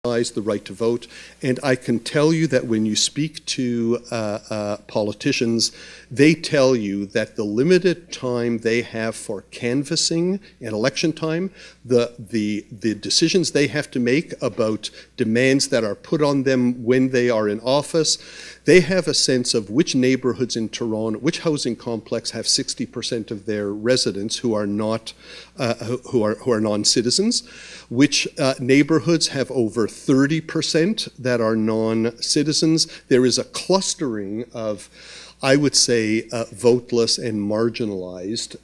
the right to vote, and I can tell you that when you speak to politicians, they tell you that the limited time they have for canvassing and election time, the decisions they have to make about demands that are put on them when they are in office, they have a sense of which neighborhoods in Toronto, which housing complex have 60% of their residents who are not who are non-citizens, which neighborhoods have over 30% that are non-citizens. There is a clustering of, I would say, voteless and marginalized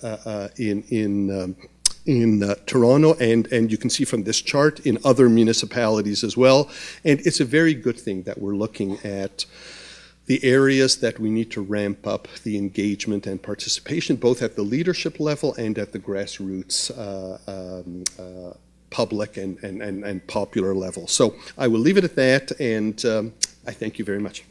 in Toronto, and you can see from this chart in other municipalities as well. And it's a very good thing that we're looking at the areas that we need to ramp up the engagement and participation, both at the leadership level and at the grassroots public and popular level. So I will leave it at that, and I thank you very much.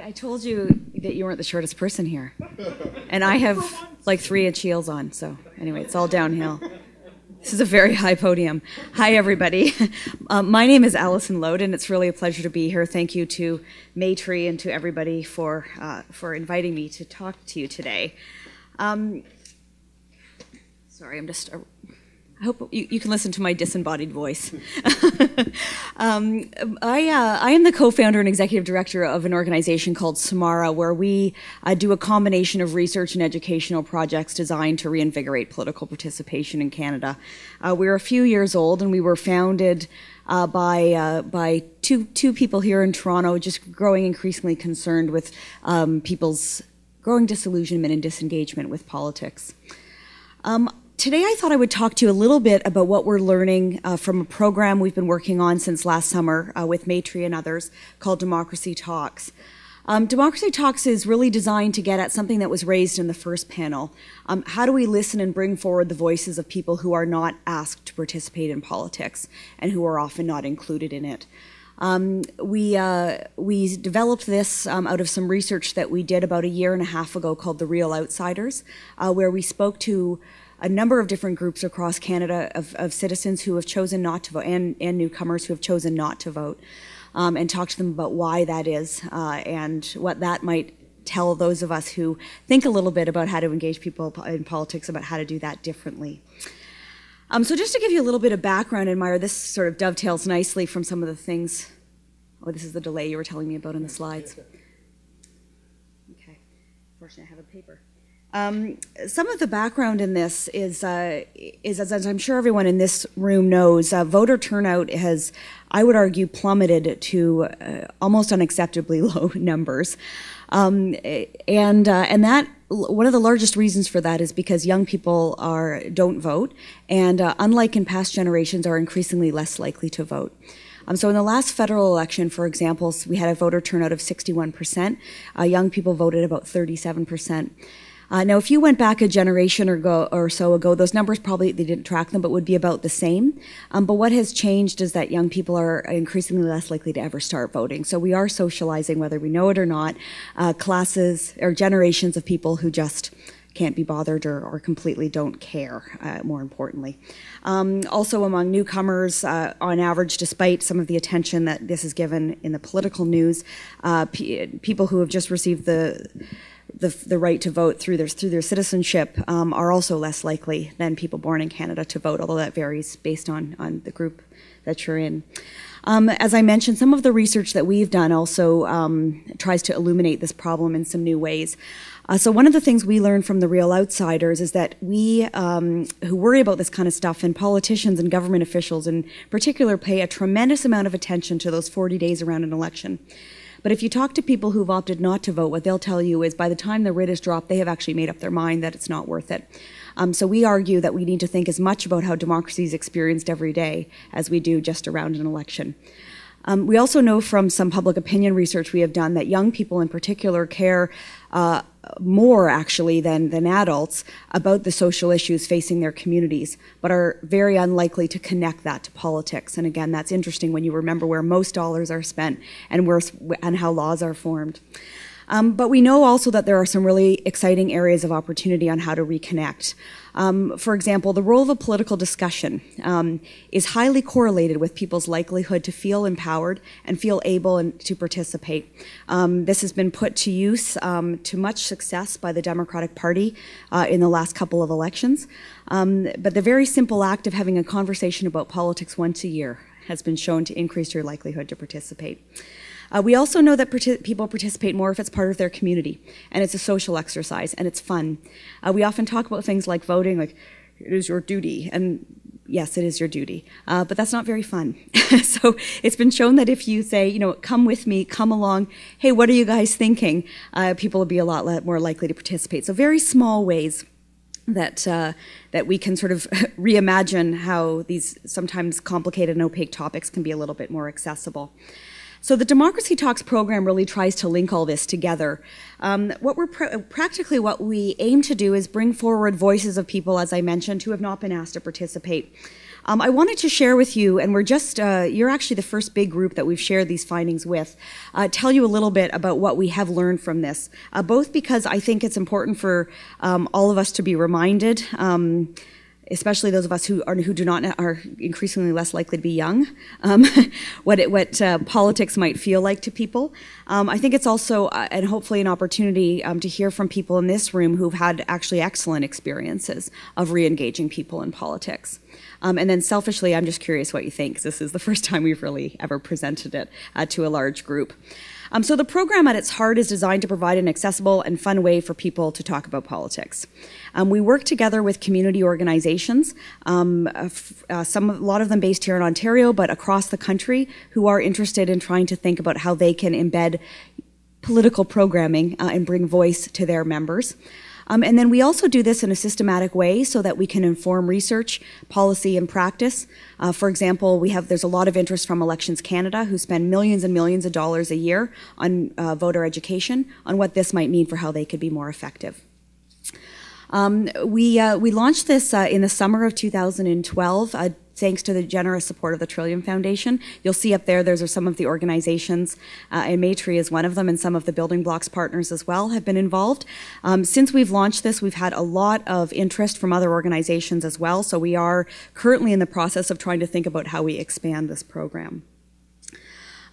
I told you that you weren't the shortest person here. And I have like 3-inch heels on, so anyway, it's all downhill. This is a very high podium. Hi, everybody. My name is Alison Loat, and it's really a pleasure to be here. Thank you to Maytree and to everybody for inviting me to talk to you today. Sorry, I'm just... I hope you can listen to my disembodied voice. I am the co-founder and executive director of an organization called Samara, where we do a combination of research and educational projects designed to reinvigorate political participation in Canada. We're a few years old, and we were founded by two people here in Toronto, just growing increasingly concerned with people's growing disillusionment and disengagement with politics. Today I thought I would talk to you a little bit about what we're learning from a program we've been working on since last summer with Maytree and others called Democracy Talks. Democracy Talks is really designed to get at something that was raised in the first panel. How do we listen and bring forward the voices of people who are not asked to participate in politics and who are often not included in it? We developed this out of some research that we did about 1.5 years ago called The Real Outsiders, where we spoke to a number of different groups across Canada of citizens who have chosen not to vote and newcomers who have chosen not to vote, and talked to them about why that is and what that might tell those of us who think a little bit about how to engage people in politics about how to do that differently. So just to give you a little bit of background in Myer, this sort of dovetails nicely from some of the things. Oh, this is the delay you were telling me about in the slides. Okay, fortunately I have a paper. Some of the background in this is as I'm sure everyone in this room knows, voter turnout has, I would argue, plummeted to almost unacceptably low numbers. And that, one of the largest reasons for that is because young people don't vote, and unlike in past generations, are increasingly less likely to vote. So in the last federal election, for example, we had a voter turnout of 61%. Young people voted about 37%. Now, if you went back a generation or so ago, those numbers probably, they didn't track them, but would be about the same. But what has changed is that young people are increasingly less likely to ever start voting. So we are socializing, whether we know it or not, classes or generations of people who just can't be bothered or completely don't care, more importantly. Also among newcomers, on average, despite some of the attention that this is given in the political news, people who have just received the right to vote through their citizenship are also less likely than people born in Canada to vote, although that varies based on the group that you're in. As I mentioned, some of the research that we've done also tries to illuminate this problem in some new ways. So one of the things we learned from The Real Outsiders is that we, who worry about this kind of stuff, and politicians and government officials in particular, pay a tremendous amount of attention to those 40 days around an election. But if you talk to people who've opted not to vote, what they'll tell you is by the time the writ is dropped, they have actually made up their mind that it's not worth it. So we argue that we need to think as much about how democracy is experienced every day as we do just around an election. We also know from some public opinion research we have done that young people in particular care more actually than adults about the social issues facing their communities, but are very unlikely to connect that to politics. And again, that's interesting when you remember where most dollars are spent and how laws are formed. But we know also that there are some really exciting areas of opportunity on how to reconnect. For example, the role of a political discussion is highly correlated with people's likelihood to feel empowered and feel able to participate. This has been put to use to much success by the Democratic Party in the last couple of elections. But the very simple act of having a conversation about politics once a year has been shown to increase your likelihood to participate. We also know that people participate more if it's part of their community, and it's a social exercise, and it's fun. We often talk about things like voting, like, it is your duty, and yes, it is your duty, but that's not very fun. So it's been shown that if you say, come with me, come along, hey, what are you guys thinking? People will be a lot more likely to participate. So very small ways that we can sort of reimagine how these sometimes complicated and opaque topics can be a little bit more accessible. So the Democracy Talks program really tries to link all this together. Practically what we aim to do is bring forward voices of people, as I mentioned, who have not been asked to participate. I wanted to share with you, and you're actually the first big group that we've shared these findings with, tell you a little bit about what we have learned from this, both because I think it's important for all of us to be reminded, especially those of us who are increasingly less likely to be young, what politics might feel like to people. I think it's also, and hopefully an opportunity to hear from people in this room who've had actually excellent experiences of re-engaging people in politics. And then selfishly, I'm just curious what you think, because this is the first time we've really ever presented it to a large group. So the program at its heart is designed to provide an accessible and fun way for people to talk about politics. We work together with community organizations, a lot of them based here in Ontario, but across the country, who are interested in trying to think about how they can embed political programming and bring voice to their members. And then we also do this in a systematic way so that we can inform research, policy, and practice. For example, there's a lot of interest from Elections Canada, who spend millions and millions of dollars a year on voter education, on what this might mean for how they could be more effective. We launched this in the summer of 2012, thanks to the generous support of the Trillium Foundation. You'll see up there, those are some of the organizations, and Maytree is one of them, and some of the Building Blocks partners as well have been involved. Since we've launched this, we've had a lot of interest from other organizations as well, so we are currently in the process of trying to think about how we expand this program.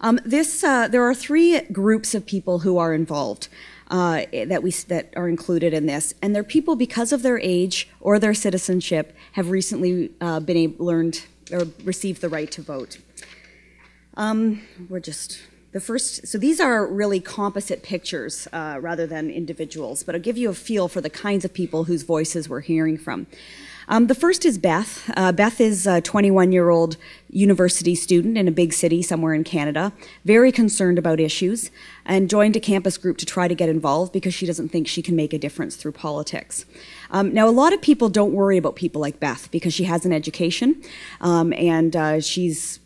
There are three groups of people who are involved. That are included in this, and they're people because of their age or their citizenship have recently learned or received the right to vote. So these are really composite pictures rather than individuals, but I'll give you a feel for the kinds of people whose voices we're hearing from. The first is Beth. Beth is a 21-year-old university student in a big city somewhere in Canada, very concerned about issues, and joined a campus group to try to get involved because she doesn't think she can make a difference through politics. Now, a lot of people don't worry about people like Beth because she has an education, and she's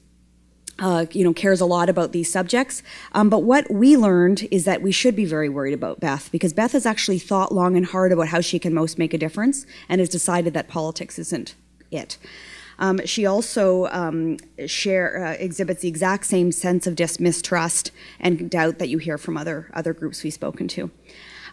cares a lot about these subjects. But what we learned is that we should be very worried about Beth, because Beth has actually thought long and hard about how she can most make a difference and has decided that politics isn't it. She also exhibits the exact same sense of mistrust and doubt that you hear from other groups we've spoken to.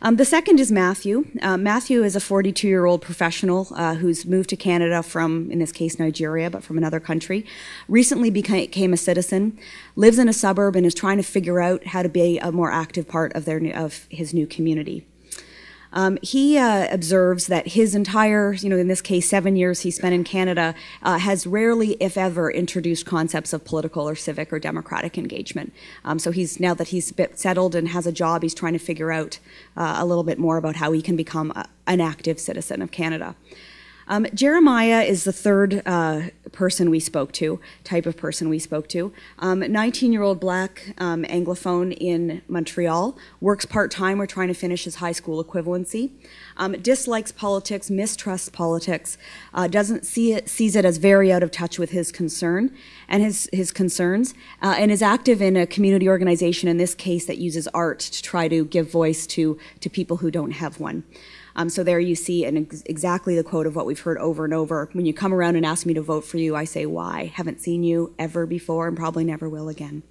The second is Matthew. Matthew is a 42-year-old professional who's moved to Canada from, in this case, Nigeria, but from another country, recently became a citizen, lives in a suburb, and is trying to figure out how to be a more active part of his new community. He observes that his entire, in this case, 7 years he spent in Canada, has rarely, if ever, introduced concepts of political or civic or democratic engagement. So now that he's a bit settled and has a job, he's trying to figure out a little bit more about how he can become an active citizen of Canada. Jeremiah is the third person we spoke to, type of person we spoke to. 19-year-old black Anglophone in Montreal, works part-time. We're trying to finish his high school equivalency. Dislikes politics, mistrusts politics, sees it as very out of touch with his concern and his concerns, and is active in a community organization, in this case, that uses art to try to give voice to people who don't have one. So there you see exactly the quote of what we've heard over and over. When you come around and ask me to vote for you, I say, why? Haven't seen you ever before and probably never will again.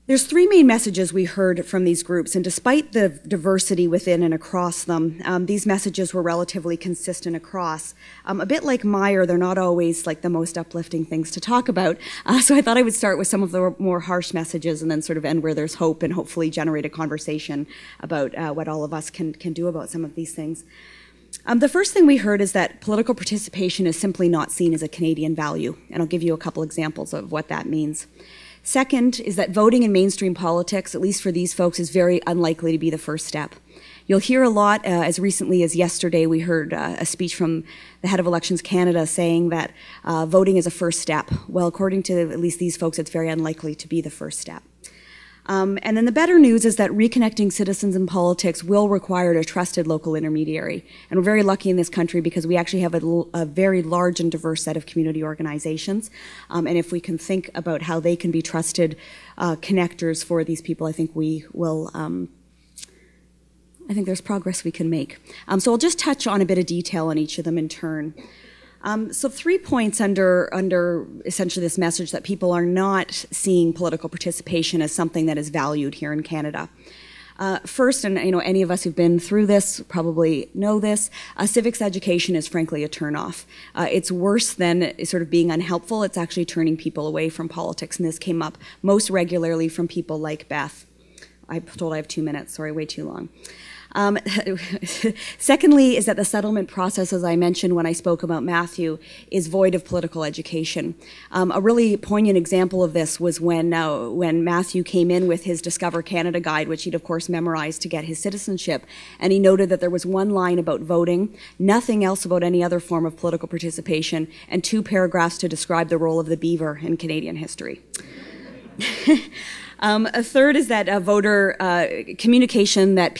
There's three main messages we heard from these groups, and despite the diversity within and across them, these messages were relatively consistent across. A bit like Myer, they're not always like the most uplifting things to talk about, so I thought I would start with some of the more harsh messages and then sort of end where there's hope and hopefully generate a conversation about what all of us can do about some of these things. The first thing we heard is that political participation is simply not seen as a Canadian value, and I'll give you a couple examples of what that means. Second is that voting in mainstream politics, at least for these folks, is very unlikely to be the first step. You'll hear a lot, as recently as yesterday, we heard a speech from the head of Elections Canada saying that voting is a first step. Well, according to at least these folks, it's very unlikely to be the first step. And then the better news is that reconnecting citizens in politics will require a trusted local intermediary. And we're very lucky in this country because we actually have a very large and diverse set of community organizations. And if we can think about how they can be trusted connectors for these people, I think we will, I think there's progress we can make. So I'll just touch on a bit of detail on each of them in turn. So 3 points under essentially this message that people are not seeing political participation as something that is valued here in Canada. First, and any of us who've been through this probably know this, civics education is frankly a turnoff. It's worse than sort of being unhelpful. It's actually turning people away from politics, and this came up most regularly from people like Beth. I'm told I have 2 minutes, sorry, way too long. Secondly is that the settlement process, as I mentioned when I spoke about Matthew, is void of political education. A really poignant example of this was when Matthew came in with his Discover Canada guide, which he'd of course memorized to get his citizenship, and he noted that there was one line about voting, nothing else about any other form of political participation, and 2 paragraphs to describe the role of the beaver in Canadian history. A third is that voter communication that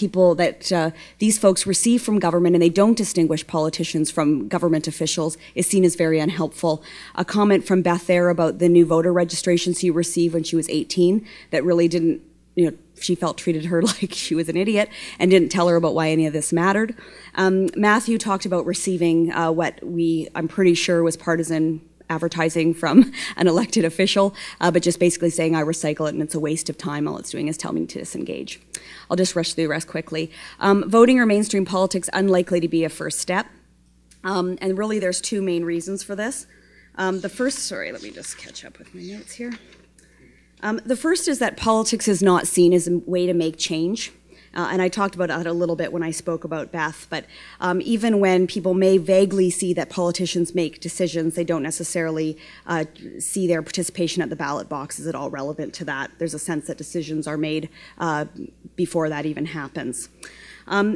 these folks receive from government, and they don't distinguish politicians from government officials, is seen as very unhelpful. A comment from Beth there about the new voter registrations she received when she was 18 that really didn't, she felt treated her like she was an idiot and didn't tell her about why any of this mattered. Matthew talked about receiving what I'm pretty sure was partisan advertising from an elected official, but just basically saying I recycle it and it's a waste of time. All it's doing is telling me to disengage. I'll just rush through the rest quickly. Voting or mainstream politics, unlikely to be a first step. And really there's 2 main reasons for this. The first, sorry, let me just catch up with my notes here. The first is that politics is not seen as a way to make change. And I talked about that a little bit when I spoke about Beth, but even when people may vaguely see that politicians make decisions, they don't necessarily see their participation at the ballot box as at all relevant to that. There's a sense that decisions are made before that even happens.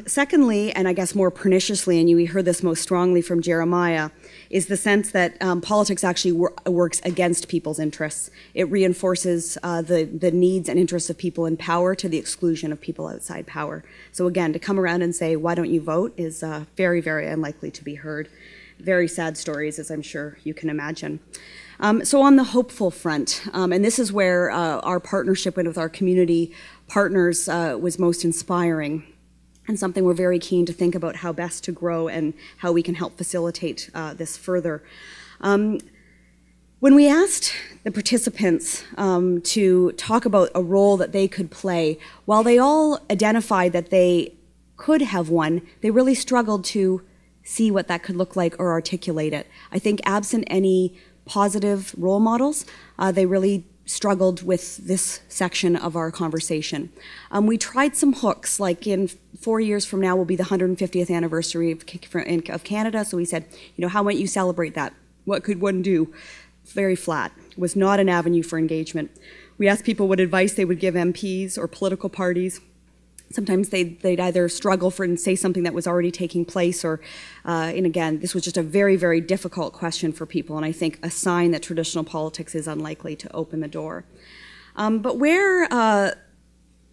Secondly, and I guess more perniciously, and we heard this most strongly from Jeremiah, is the sense that politics actually works against people's interests. It reinforces the needs and interests of people in power to the exclusion of people outside power. So again, to come around and say, why don't you vote, is very, very unlikely to be heard. Very sad stories, as I'm sure you can imagine. So on the hopeful front, and this is where our partnership with our community partners was most inspiring, and something we're very keen to think about how best to grow and how we can help facilitate this further. When we asked the participants to talk about a role that they could play, while they all identified that they could have one, they really struggled to see what that could look like or articulate it. I think absent any positive role models, they really struggled with this section of our conversation. We tried some hooks, like in 4 years from now will be the 150th anniversary of Canada, so we said, how might you celebrate that? What could one do? Very flat. Was not an avenue for engagement. We asked people what advice they would give MPs or political parties. sometimes they'd either struggle for and say something that was already taking place, or, and again, this was just a very, very difficult question for people, and I think a sign that traditional politics is unlikely to open the door. But where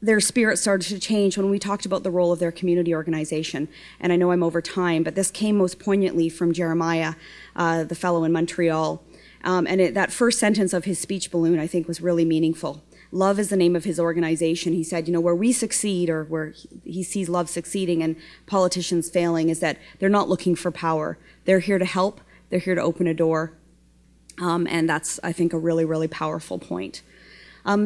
their spirit started to change when we talked about the role of their community organization, and I know I'm over time, but this came most poignantly from Jeremiah, the fellow in Montreal, and that first sentence of his speech balloon, I think, was really meaningful. Love is the name of his organization. He said, you know, where we succeed, or where he sees love succeeding and politicians failing, is that they're not looking for power. They're here to help. They're here to open a door. And that's, I think, a really, really powerful point.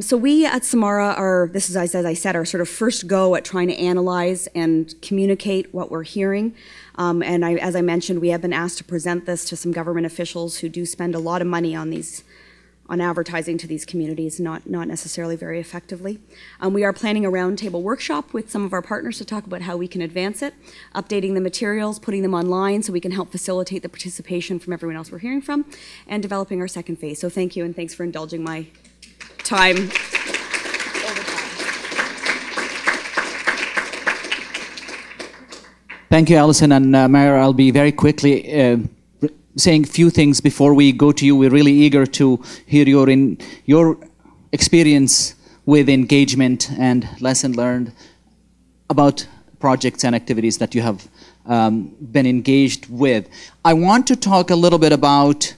So we at Samara are, this is, as I said, our sort of first go at trying to analyze and communicate what we're hearing. And as I mentioned, we have been asked to present this to some government officials who do spend a lot of money on advertising to these communities, not necessarily very effectively. We are planning a roundtable workshop with some of our partners to talk about how we can advance it, updating the materials, putting them online so we can help facilitate the participation from everyone else we're hearing from, and developing our second phase. So thank you, and thanks for indulging my time. Thank you, Alison, and Myer, I'll be very quickly saying a few things before we go to you. We're really eager to hear your experience with engagement and lesson learned about projects and activities that you have been engaged with. I want to talk a little bit about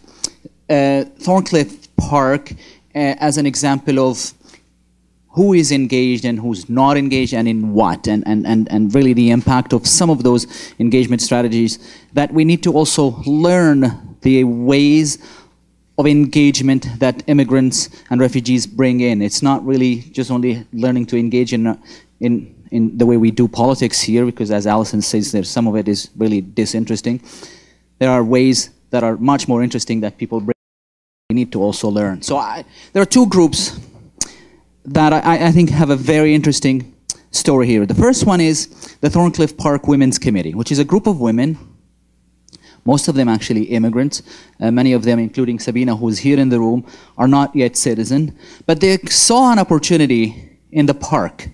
Thorncliffe Park as an example of who is engaged and who's not engaged and in what, and really the impact of some of those engagement strategies that we need to also learn the ways of engagement that immigrants and refugees bring in. It's not really just only learning to engage in the way we do politics here, because as Alison says, there some of it is really disinteresting. There are ways that are much more interesting that people bring. We need to also learn. So there are two groups that I think have a very interesting story here. The first one is the Thorncliffe Park Women's Committee, which is a group of women, most of them actually immigrants, many of them, including Sabina, who's here in the room, are not yet citizen, but they saw an opportunity in the park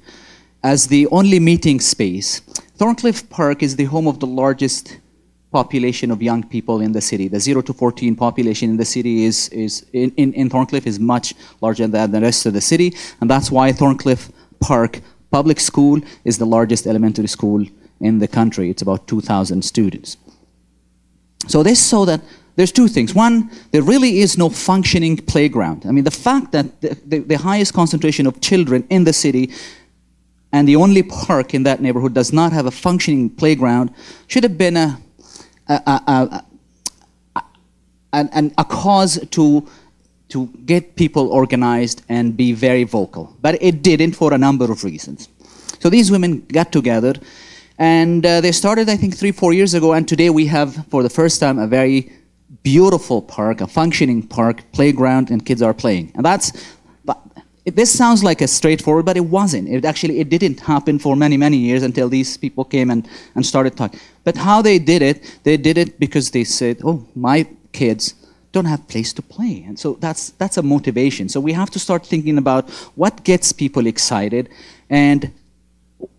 as the only meeting space. Thorncliffe Park is the home of the largest population of young people in the city. The 0 to 14 population in the city in Thorncliffe is much larger than the rest of the city, and that's why Thorncliffe Park Public School is the largest elementary school in the country. It's about 2,000 students. So they saw that there's two things. One, there really is no functioning playground. I mean, the fact that the highest concentration of children in the city and the only park in that neighborhood does not have a functioning playground should have been a cause to get people organized and be very vocal. But it didn't for a number of reasons. So these women got together, and they started, I think, 3-4 years ago, and today we have, for the first time, a very beautiful park, a functioning park, playground, and kids are playing. And this sounds like a straightforward, but it wasn't. It didn't happen for many, many years until these people came and started talking. But how they did it because they said, oh, my kids don't have place to play. And so that's a motivation. So we have to start thinking about what gets people excited, and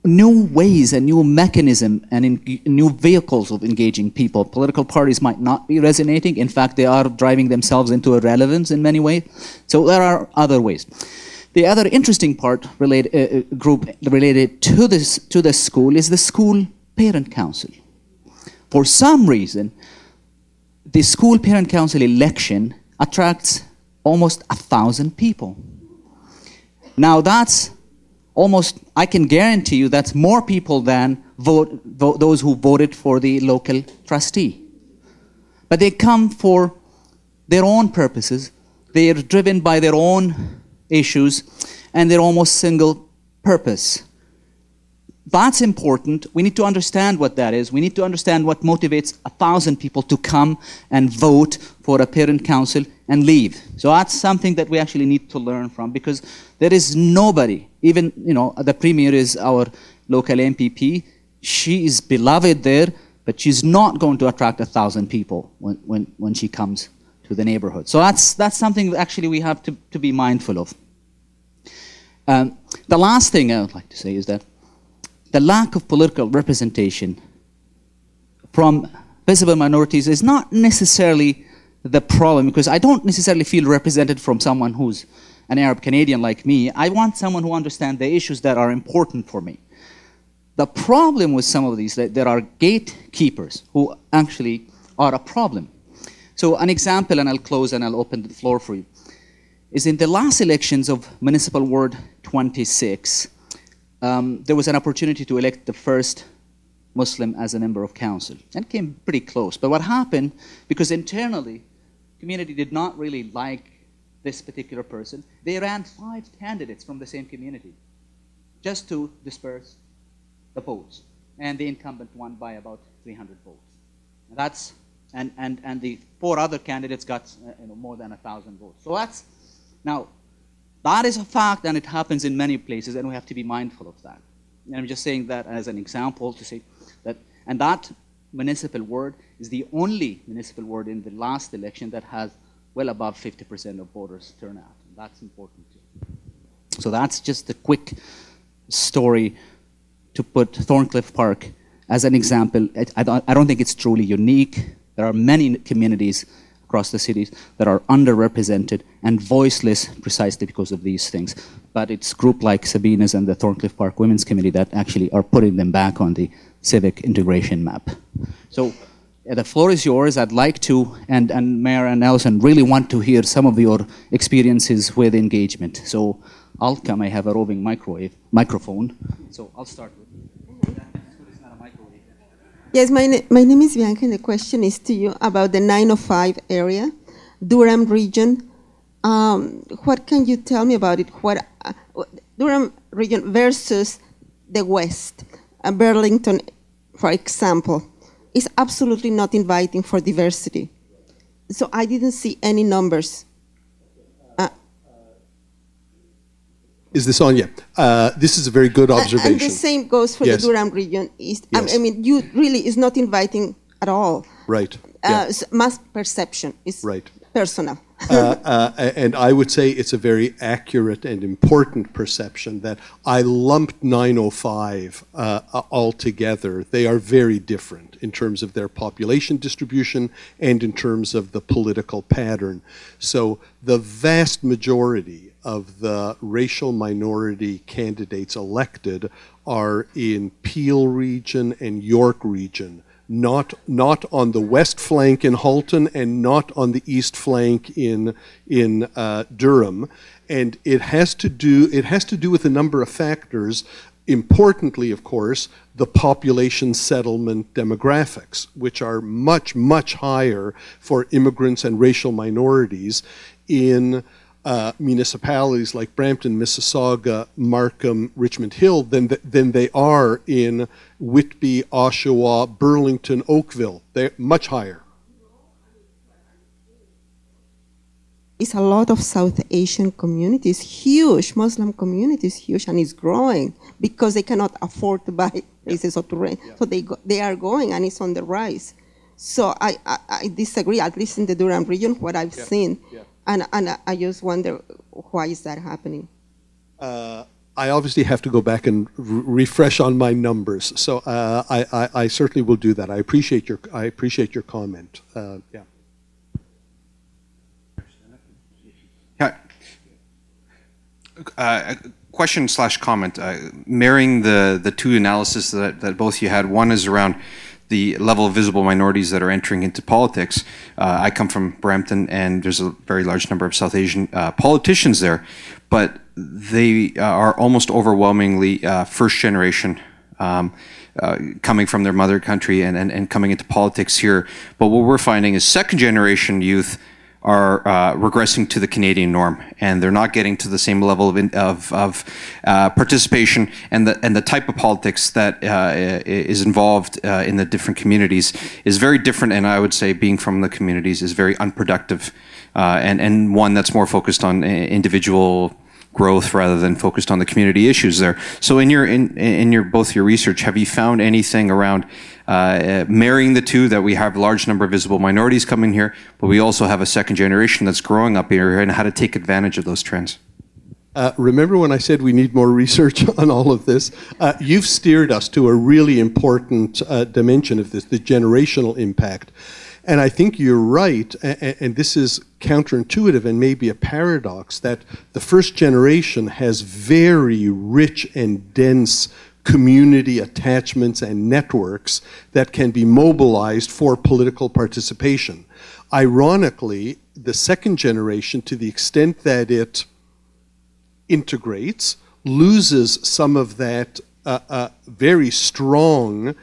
new ways and new mechanism and new vehicles of engaging people. Political parties might not be resonating. In fact, they are driving themselves into irrelevance in many ways. So there are other ways. The other interesting part group related to this school is the school parent council. For some reason, the school parent council election attracts almost 1,000 people. Now that's almost, I can guarantee you, that's more people than those who voted for the local trustee. But they come for their own purposes. They are driven by their own issues, and they're almost single purpose. That's important. We need to understand what that is. We need to understand what motivates 1,000 people to come and vote for a parent council and leave. So that's something that we actually need to learn from, because there is nobody, even, you know, the premier is our local MPP. She is beloved there, but she's not going to attract 1,000 people when she comes to the neighborhood. So that's something that actually we have to be mindful of. The last thing I would like to say is that the lack of political representation from visible minorities is not necessarily the problem, because I don't necessarily feel represented from someone who's an Arab Canadian like me. I want someone who understands the issues that are important for me. The problem with some of these, that there are gatekeepers who actually are a problem. So an example, and I'll close and I'll open the floor for you, is in the last elections of Municipal Ward 26, there was an opportunity to elect the first Muslim as a member of council, and came pretty close. But what happened, because internally, community did not really like this particular person, they ran 5 candidates from the same community just to disperse the votes. And the incumbent won by about 300 votes. And that's, and the 4 other candidates got more than 1,000 votes. So that's, now, that is a fact, and it happens in many places, and we have to be mindful of that. And I'm just saying that as an example to say that, and that municipal ward is the only municipal ward in the last election that has well above 50% of voters turnout. And that's important too. So that's just a quick story to put Thorncliffe Park as an example. I don't think it's truly unique. There are many communities across the cities that are underrepresented and voiceless precisely because of these things. But it's groups like Sabina's and the Thorncliffe Park Women's Committee that actually are putting them back on the civic integration map. So the floor is yours. I'd like to, and Myer and Alison really want to hear some of your experiences with engagement. So I'll come. I have a roving microphone. So I'll start with you. It's not a microwave. Yes, my name is Bianca, and the question is to you about the 905 area, Durham region. What can you tell me about it? What Durham region versus the West, Burlington, for example, is absolutely not inviting for diversity. So I didn't see any numbers. Is this on? Yeah. This is a very good observation. And the same goes for Yes. the Durham region. East. Yes. I mean, you really is not inviting at all. Right. Yeah. Mass perception is Right. personal. And I would say it's a very accurate and important perception that I lumped 905 all together. They are very different in terms of their population distribution and in terms of the political pattern. So the vast majority of the racial minority candidates elected are in Peel region and York region. Not on the west flank in Halton and not on the east flank in Durham, and it has to do with a number of factors. Importantly, of course, the population settlement demographics, which are much higher for immigrants and racial minorities in municipalities like Brampton, Mississauga, Markham, Richmond Hill than they are in Whitby, Oshawa, Burlington, Oakville. They're much higher. It's a lot of South Asian communities, huge Muslim communities, huge, and it's growing because they cannot afford to buy places or to rent. Yeah. So they are going, and it's on the rise. So I disagree, at least in the Durham region, what I've seen. Yeah. And I just wonder, why is that happening? I obviously have to go back and refresh on my numbers. So I certainly will do that. I appreciate your comment. Yeah. Question/comment. Marrying the two analyses that both you had. One is around the level of visible minorities that are entering into politics. I come from Brampton, and there's a very large number of South Asian politicians there, but they are almost overwhelmingly first generation, coming from their mother country and coming into politics here. But what we're finding is second generation youth are regressing to the Canadian norm, and they're not getting to the same level of participation, and the type of politics that is involved in the different communities is very different, and I would say being from the communities is very unproductive, and one that's more focused on individual growth rather than focused on the community issues there. So in your both your research, have you found anything around marrying the two, that we have a large number of visible minorities coming here, but we also have a second generation that's growing up here, and how to take advantage of those trends? Remember when I said we need more research on all of this? You've steered us to a really important dimension of this, the generational impact. And I think you're right, and this is counterintuitive and maybe a paradox, that the first generation has very rich and dense community attachments and networks that can be mobilized for political participation. Ironically, the second generation, to the extent that it integrates, loses some of that very strong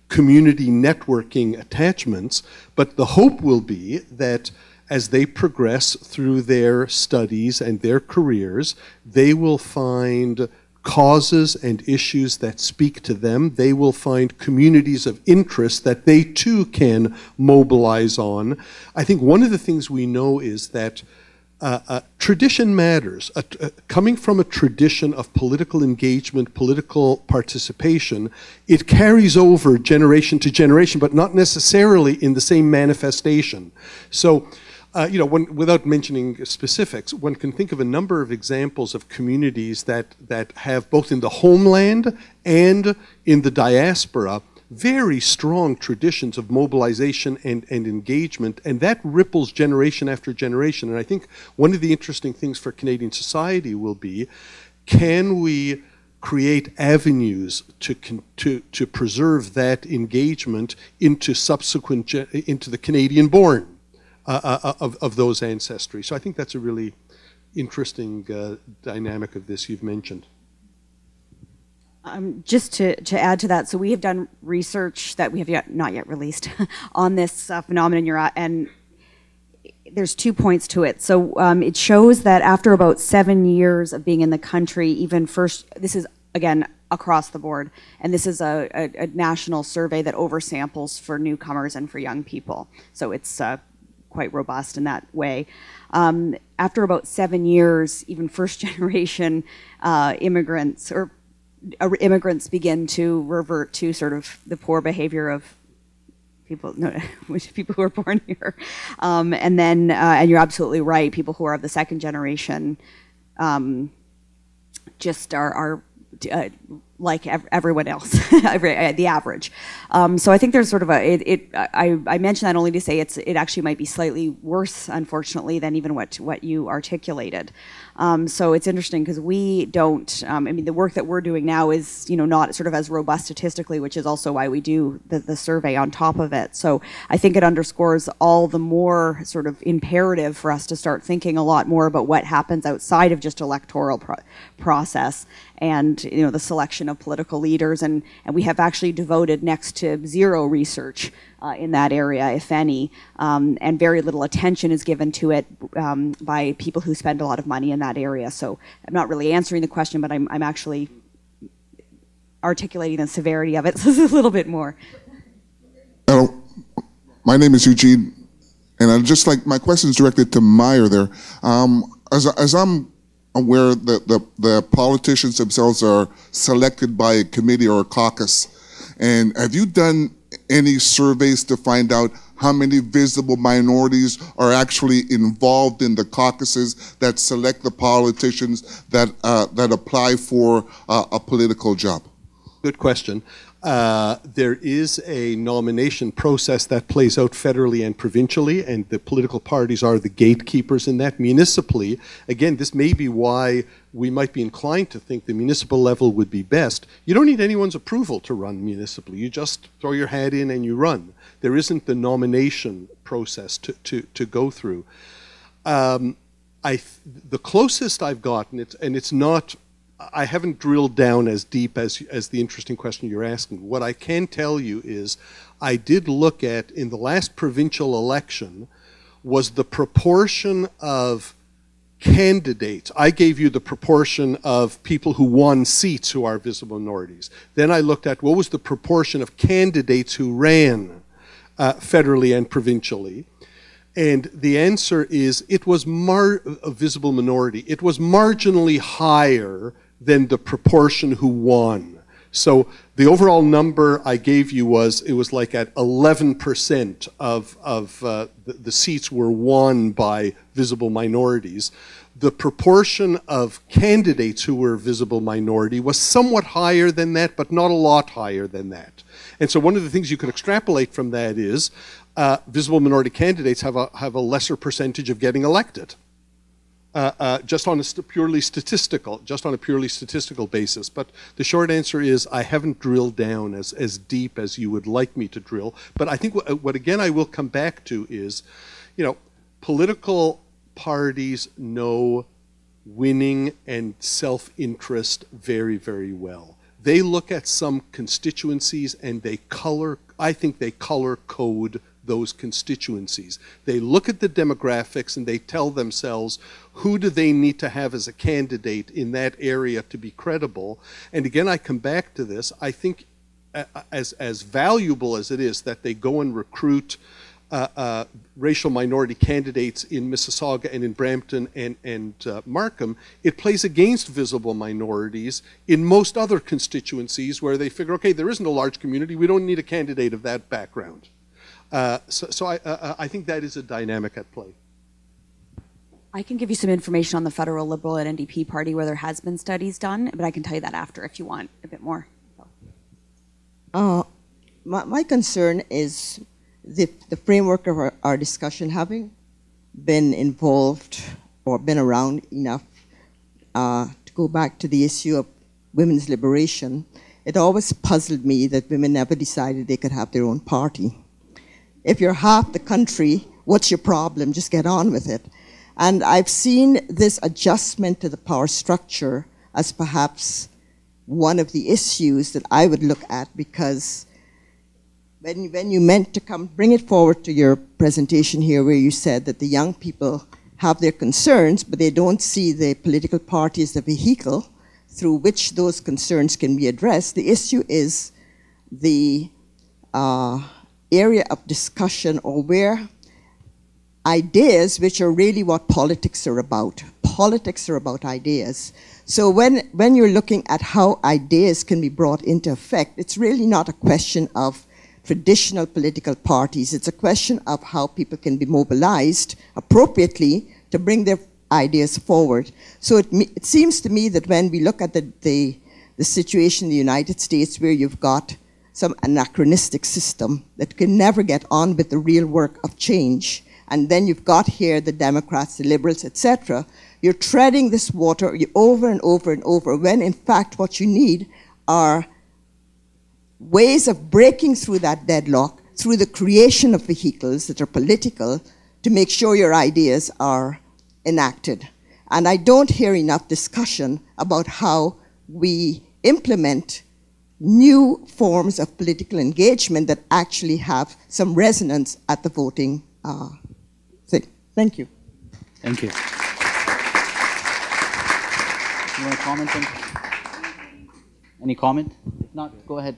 community networking attachments, but the hope will be that as they progress through their studies and their careers, they will find causes and issues that speak to them. They will find communities of interest that they too can mobilize on. I think one of the things we know is that tradition matters. Coming from a tradition of political engagement, political participation, it carries over generation to generation, but not necessarily in the same manifestation. So, you know, without mentioning specifics, one can think of a number of examples of communities that have, both in the homeland and in the diaspora, very strong traditions of mobilization and engagement, and that ripples generation after generation. And I think one of the interesting things for Canadian society will be, can we create avenues to preserve that engagement into subsequent, into the Canadian born of those ancestry. So I think that's a really interesting dynamic of this you've mentioned. Just to add to that, so we have done research that we have not yet released on this phenomenon, and there's 2 points to it. So it shows that after about 7 years of being in the country, even first, this is again across the board, and this is a national survey that oversamples for newcomers and for young people. So it's quite robust in that way. After about 7 years, even first generation immigrants begin to revert to sort of the poor behavior of people, people who are born here. And then, and you're absolutely right, people who are of the second generation just are like everyone else, the average. So I think there's sort of I mention that only to say it actually might be slightly worse, unfortunately, than even what you articulated. So it's interesting because we don't, I mean, the work that we're doing now is, you know, not sort of as robust statistically, which is also why we do the survey on top of it. So I think it underscores all the more sort of imperative for us to start thinking a lot more about what happens outside of just electoral process and, you know, the selection of political leaders. And we have actually devoted next to zero research in that area, if any, and very little attention is given to it by people who spend a lot of money in that area. So I'm not really answering the question, but I'm actually articulating the severity of it so a little bit more. Hello, my name is Eugene, and I'd just like, my question is directed to Myer there. As I'm aware that the politicians themselves are selected by a committee or a caucus, and have you done any surveys to find out how many visible minorities are actually involved in the caucuses that select the politicians that apply for a political job? Good question. There is a nomination process that plays out federally and provincially, and the political parties are the gatekeepers in that. Municipally, again, this may be why we might be inclined to think the municipal level would be best. You don't need anyone's approval to run municipally. You just throw your hat in and you run. There isn't the nomination process to go through. The closest I've gotten, and it's not, I haven't drilled down as deep as the interesting question you're asking. What I can tell you is I did look at, in the last provincial election, was the proportion of candidates. I gave you the proportion of people who won seats who are visible minorities. Then I looked at what was the proportion of candidates who ran federally and provincially. And the answer is it was a visible minority. It was marginally higher than the proportion who won. So the overall number I gave you was, it was like at 11% of the seats were won by visible minorities. The proportion of candidates who were visible minority was somewhat higher than that, but not a lot higher than that. And so one of the things you can extrapolate from that is visible minority candidates have a lesser percentage of getting elected. Just on a purely statistical basis. But the short answer is I haven't drilled down as deep as you would like me to drill. But I think what again I will come back to is, political parties know winning and self-interest very, very well. They look at some constituencies and I think they color code those constituencies. They look at the demographics and they tell themselves who do they need to have as a candidate in that area to be credible. And again, I come back to this. I think as valuable as it is that they go and recruit racial minority candidates in Mississauga and in Brampton and Markham, it plays against visible minorities in most other constituencies where they figure, okay, there isn't a large community, we don't need a candidate of that background. So I think that is a dynamic at play. I can give you some information on the federal Liberal and NDP party where there has been studies done, but I can tell you that after if you want a bit more. My concern is the framework of our discussion, having been involved or been around enough to go back to the issue of women's liberation. It always puzzled me that women never decided they could have their own party. If you're half the country, what's your problem? Just get on with it. And I've seen this adjustment to the power structure as perhaps one of the issues that I would look at, because when you meant to bring it forward to your presentation here where you said that the young people have their concerns, but they don't see the political party as the vehicle through which those concerns can be addressed. The issue is the area of discussion, or where ideas, which are really what politics are about. Politics are about ideas. So when you're looking at how ideas can be brought into effect, it's really not a question of traditional political parties. It's a question of how people can be mobilized appropriately to bring their ideas forward. So it seems to me that when we look at the situation in the United States, where you've got some anachronistic system that can never get on with the real work of change, and then you've got here the Democrats, the Liberals, etc., you're treading this water over and over and over, when in fact what you need are ways of breaking through that deadlock through the creation of vehicles that are political to make sure your ideas are enacted. And I don't hear enough discussion about how we implement new forms of political engagement that actually have some resonance at the voting thing. Thank you. Thank you. You want to comment on? Any comment? If not, go ahead.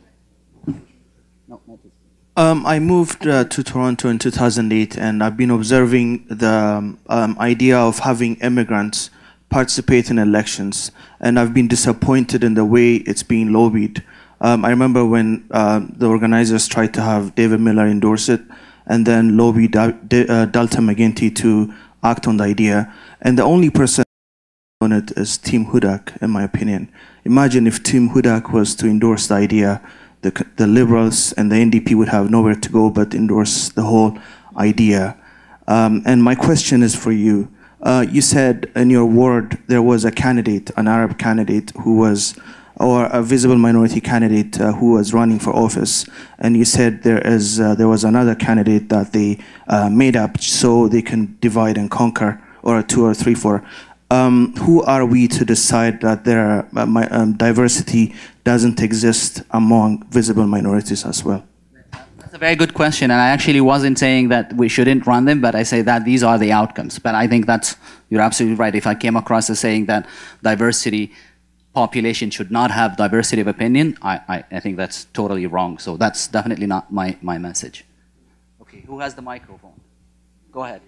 No, not this. I moved to Toronto in 2008, and I've been observing the idea of having immigrants participate in elections, and I've been disappointed in the way it's being lobbied. I remember when the organizers tried to have David Miller endorse it, and then lobbied Delta McGuinty to act on the idea, and the only person on it is Tim Hudak, in my opinion. Imagine if Tim Hudak was to endorse the idea, the Liberals and the NDP would have nowhere to go but endorse the whole idea. And my question is for you. You said in your word there was a candidate, an Arab candidate who was, or a visible minority candidate who was running for office, and you said there was another candidate that they made up so they can divide and conquer, or a 2 or 3, 4. Who are we to decide that their diversity doesn't exist among visible minorities as well? That's a very good question, and I actually wasn't saying that we shouldn't run them, but I say that these are the outcomes. But I think you're absolutely right. If I came across as saying that diversity population should not have diversity of opinion, I think that's totally wrong. So that's definitely not my message. Okay, who has the microphone? Go ahead.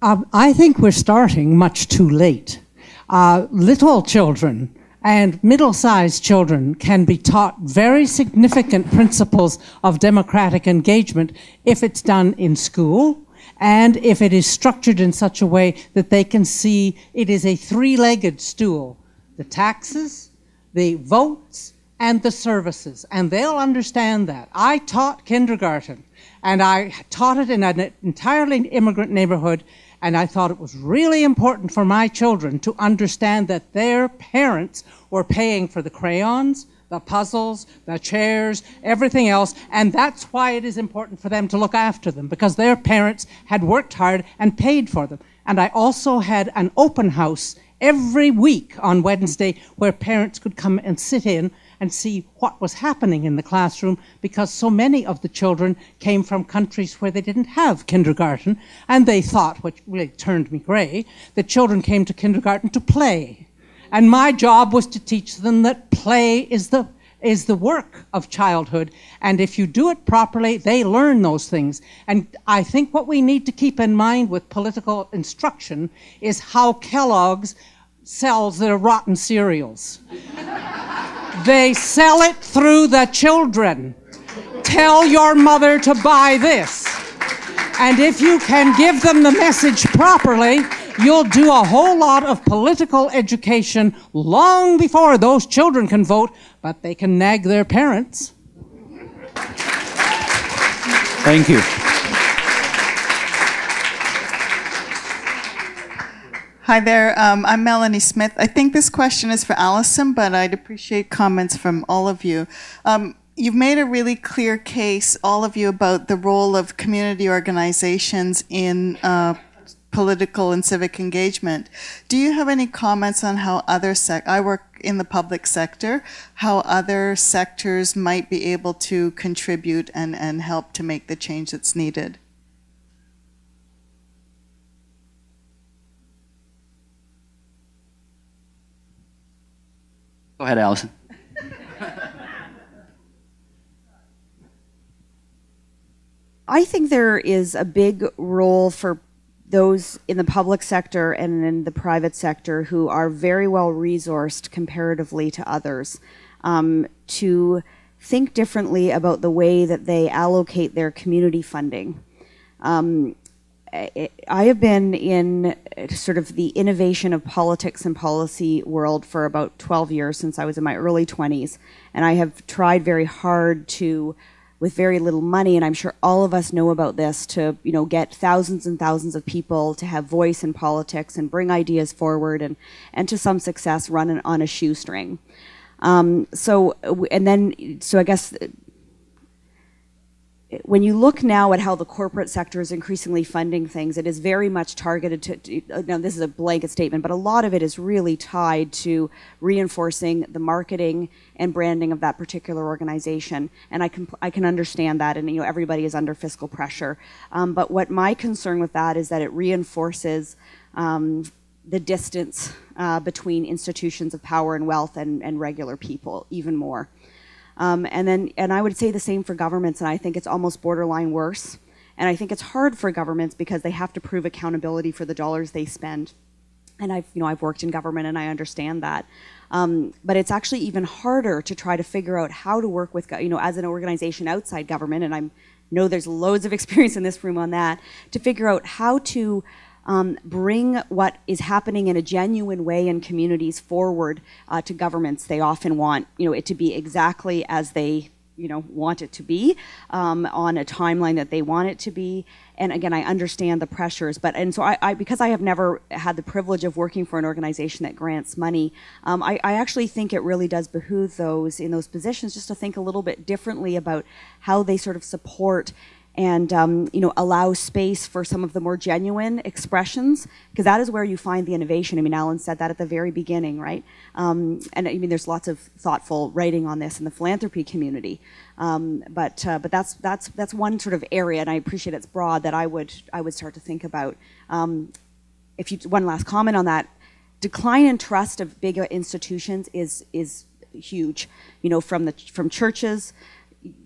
I think we're starting much too late. Little children And middle-sized children can be taught very significant principles of democratic engagement if it's done in school and if it is structured in such a way that they can see it is a three-legged stool: the taxes, the votes, and the services. And they'll understand that. I taught kindergarten, and I taught it in an entirely immigrant neighborhood, and I thought it was really important for my children to understand that their parents were paying for the crayons, the puzzles, the chairs, everything else, and that's why it is important for them to look after them, because their parents had worked hard and paid for them. And I also had an open house every week on Wednesday where parents could come and sit in and see what was happening in the classroom, because so many of the children came from countries where they didn't have kindergarten, and they thought, which really turned me gray, that children came to kindergarten to play. And my job was to teach them that play is the work of childhood, and if you do it properly, they learn those things. And I think what we need to keep in mind with political instruction is how Kellogg's sells their rotten cereals. They sell it through the children. Tell your mother to buy this. And if you can give them the message properly, you'll do a whole lot of political education long before those children can vote, but they can nag their parents. Thank you. Hi there, I'm Melanie Smith. I think this question is for Alison, but I'd appreciate comments from all of you. You've made a really clear case, all of you, about the role of community organizations in political and civic engagement. Do you have any comments on how other I work in the public sector, how other sectors might be able to contribute and help to make the change that's needed? Go ahead, Alison. I think there is a big role for those in the public sector and in the private sector who are very well resourced comparatively to others to think differently about the way that they allocate their community funding. I have been in sort of the innovation of politics and policy world for about 12 years, since I was in my early 20s, and I have tried very hard to, with very little money, and I'm sure all of us know about this, to get thousands and thousands of people to have voice in politics and bring ideas forward, and to some success run on a shoestring. So I guess when you look now at how the corporate sector is increasingly funding things, it is very much targeted to, now this is a blanket statement, but a lot of it is really tied to reinforcing the marketing and branding of that particular organization. And I can understand that, and everybody is under fiscal pressure. But what my concern with that is that it reinforces the distance between institutions of power and wealth and regular people even more. And I would say the same for governments, and I think it's almost borderline worse. And I think it's hard for governments because they have to prove accountability for the dollars they spend. And I've worked in government and I understand that. But it's actually even harder to try to figure out how to work with, as an organization outside government, and I know there's loads of experience in this room on that, to figure out how to bring what is happening in a genuine way in communities forward to governments. They often want it to be exactly as they want it to be, on a timeline that they want it to be. And again, I understand the pressures, so I because I have never had the privilege of working for an organization that grants money, I actually think it really does behoove those in those positions just to think a little bit differently about how they sort of support and allow space for some of the more genuine expressions, because that is where you find the innovation. I mean, Alan said that at the very beginning, right? And I mean, there's lots of thoughtful writing on this in the philanthropy community, but that's one sort of area, and I appreciate it's broad, that I would start to think about. One last comment on that: decline in trust of big institutions is huge. From churches,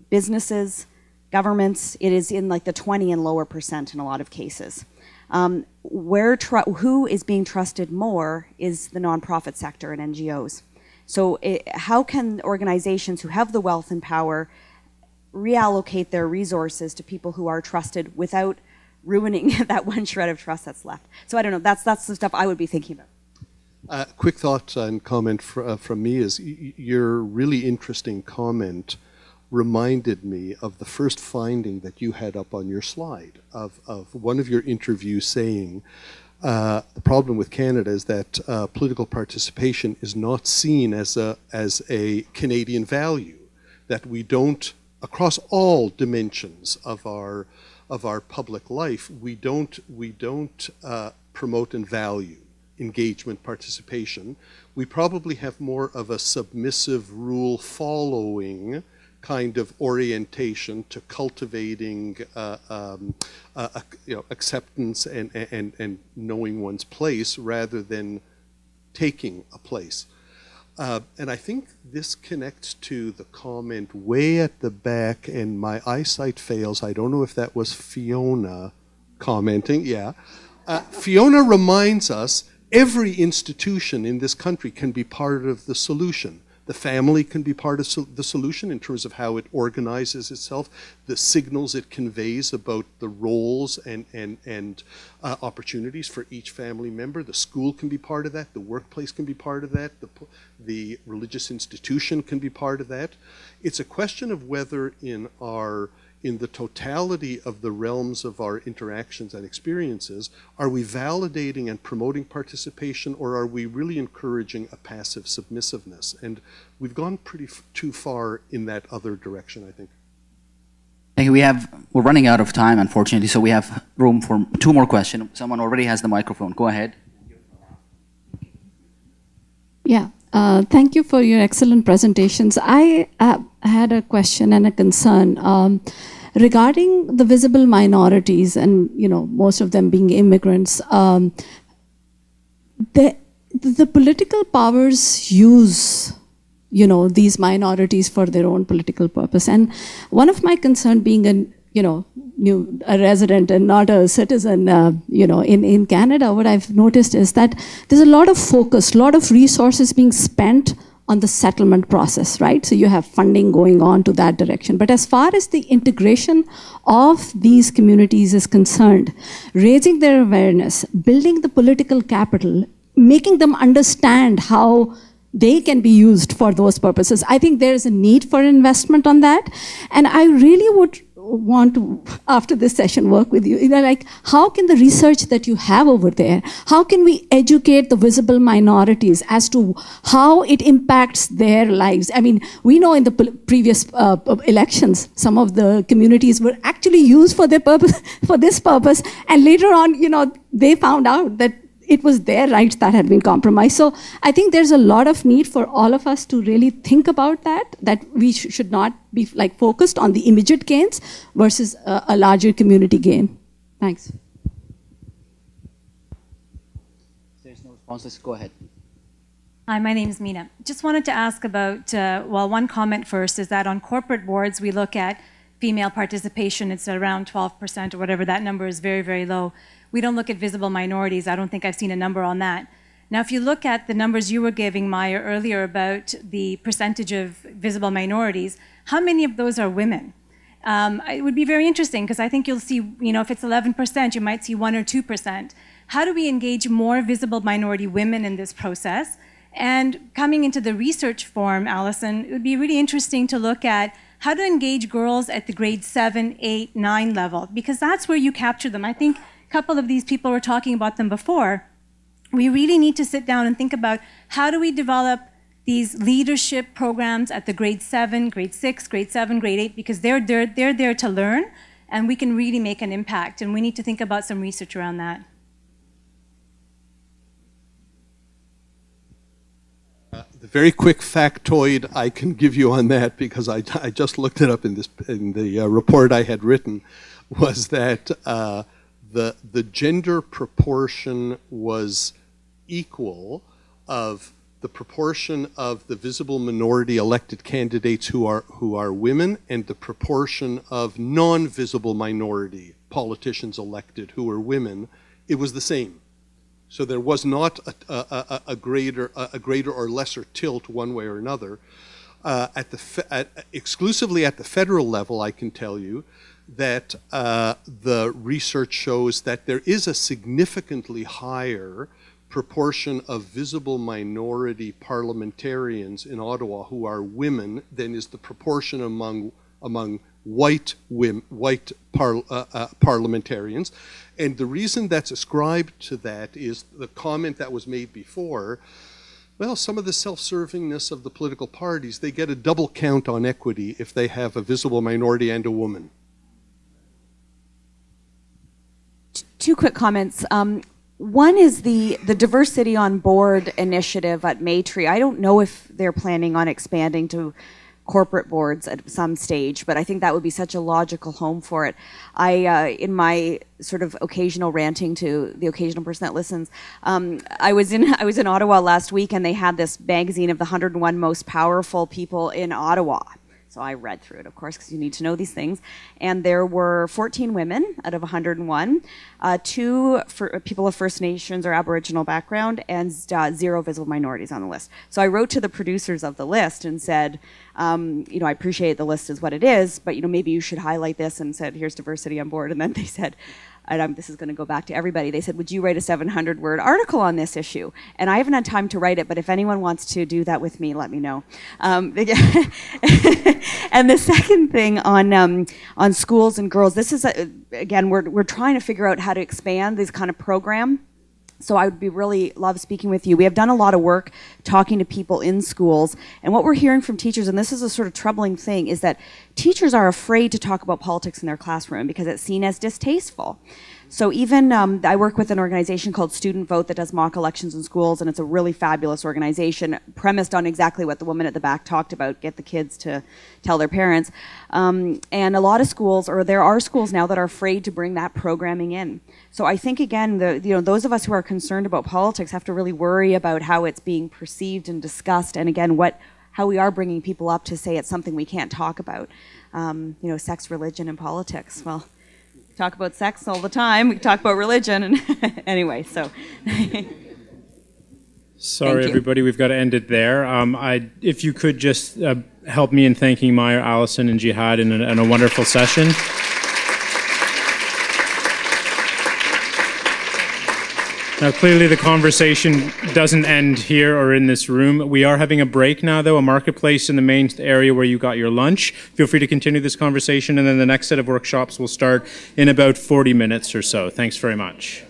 businesses, governments, it is in like the 20 and lower % in a lot of cases. Who is being trusted more is the nonprofit sector and NGOs. So how can organizations who have the wealth and power reallocate their resources to people who are trusted without ruining that one shred of trust that's left? So I don't know, that's the stuff I would be thinking about. Quick thought and comment from me is your really interesting comment reminded me of the first finding that you had up on your slide of one of your interviews saying the problem with Canada is that political participation is not seen as a Canadian value, that we don't, across all dimensions of our public life, we don't promote and value engagement, participation. We probably have more of a submissive rule following kind of orientation to cultivating acceptance and knowing one's place rather than taking a place. And I think this connects to the comment way at the back, and my eyesight fails. I don't know if that was Fiona commenting. Yeah. Fiona reminds us every institution in this country can be part of the solution. The family can be part of the solution in terms of how it organizes itself, the signals it conveys about the roles and opportunities for each family member. The school can be part of that. The workplace can be part of that. The religious institution can be part of that. It's a question of whether in the totality of the realms of our interactions and experiences, are we validating and promoting participation, or are we really encouraging a passive submissiveness? And we've gone too far in that other direction, I think. Thank you. We're running out of time, unfortunately, so we have room for 2 more questions. Someone already has the microphone. Go ahead. Yeah. Thank you for your excellent presentations. I had a question and a concern regarding the visible minorities, and most of them being immigrants. The political powers use these minorities for their own political purpose. And one of my concern, being a resident and not a citizen, in Canada, what I've noticed is that there's a lot of focus, a lot of resources being spent on the settlement process, right? So you have funding going on to that direction. But as far as the integration of these communities is concerned, raising their awareness, building the political capital, making them understand how they can be used for those purposes, I think there is a need for investment on that. And I really would want to, after this session, work with you. Like, how can the research that you have over there, how can we educate the visible minorities as to how it impacts their lives? I mean, we know in the previous elections, some of the communities were actually used for their purpose, for this purpose, and later on, they found out that it was their rights that had been compromised. So I think there's a lot of need for all of us to really think about that we should not be focused on the immediate gains versus a larger community gain. Thanks. There's no responses. Go ahead. Hi, my name is Mina. Just wanted to ask about, one comment first is that on corporate boards, we look at female participation. It's around 12% or whatever. That number is very, very low. We don't look at visible minorities. I don't think I've seen a number on that. Now, if you look at the numbers you were giving, Myer, earlier about the percentage of visible minorities, how many of those are women? It would be very interesting, because I think you'll see, if it's 11%, you might see 1 or 2%. How do we engage more visible minority women in this process? And coming into the research form, Alison, it would be really interesting to look at how to engage girls at the grade 7, 8, 9 level, because that's where you capture them. I think couple of these people were talking about them before. We really need to sit down and think about how do we develop these leadership programs at the grade 7, grade 6, grade 7, grade 8, because they're there to learn, and we can really make an impact, and we need to think about some research around that. The very quick factoid I can give you on that, because I just looked it up in the report I had written, was that the gender proportion was equal of the proportion of the visible minority elected candidates who are women, and the proportion of non-visible minority politicians elected who are women. It was the same. So there was not a greater or lesser tilt one way or another. Exclusively at the federal level, I can tell you that the research shows that there is a significantly higher proportion of visible minority parliamentarians in Ottawa who are women than is the proportion among white parliamentarians. And the reason that's ascribed to that is the comment that was made before. Well, some of the self-servingness of the political parties, they get a double count on equity if they have a visible minority and a woman. Two quick comments. One is the Diversity on Board initiative at Maytree. I don't know if they're planning on expanding to corporate boards at some stage, but I think that would be such a logical home for it. In my sort of occasional ranting to the occasional person that listens, I was in Ottawa last week, and they had this magazine of the 101 most powerful people in Ottawa. So I read through it, of course, because you need to know these things. And there were 14 women out of 101, 2 people of First Nations or Aboriginal background, and 0 visible minorities on the list. So I wrote to the producers of the list and said, you know, I appreciate the list is what it is, but, you know, maybe you should highlight this, and said, here's diversity on board. And then they said, and this is going to go back to everybody, they said, would you write a 700-word article on this issue? And I haven't had time to write it, but if anyone wants to do that with me, let me know. And the second thing on schools and girls, this is, again, we're trying to figure out how to expand this kind of program. So I would be really love speaking with you. We have done a lot of work talking to people in schools, and what we're hearing from teachers, and this is a sort of troubling thing, is that teachers are afraid to talk about politics in their classroom because it's seen as distasteful. So even, I work with an organization called Student Vote that does mock elections in schools, and it's a really fabulous organization premised on exactly what the woman at the back talked about, get the kids to tell their parents. And a lot of schools, or there are schools now that are afraid to bring that programming in. So I think, again, those of us who are concerned about politics have to really worry about how it's being perceived and discussed, and again, how we are bringing people up to say it's something we can't talk about. You know, sex, religion, and politics. Well, talk about sex all the time. We talk about religion, and anyway. So, sorry, everybody, we've got to end it there. If you could just help me in thanking Myer, Alison, and Jehad in a wonderful session. Now, clearly the conversation doesn't end here or in this room. We are having a break now, though, a marketplace in the main area where you got your lunch. Feel free to continue this conversation, and then the next set of workshops will start in about 40 minutes or so. Thanks very much.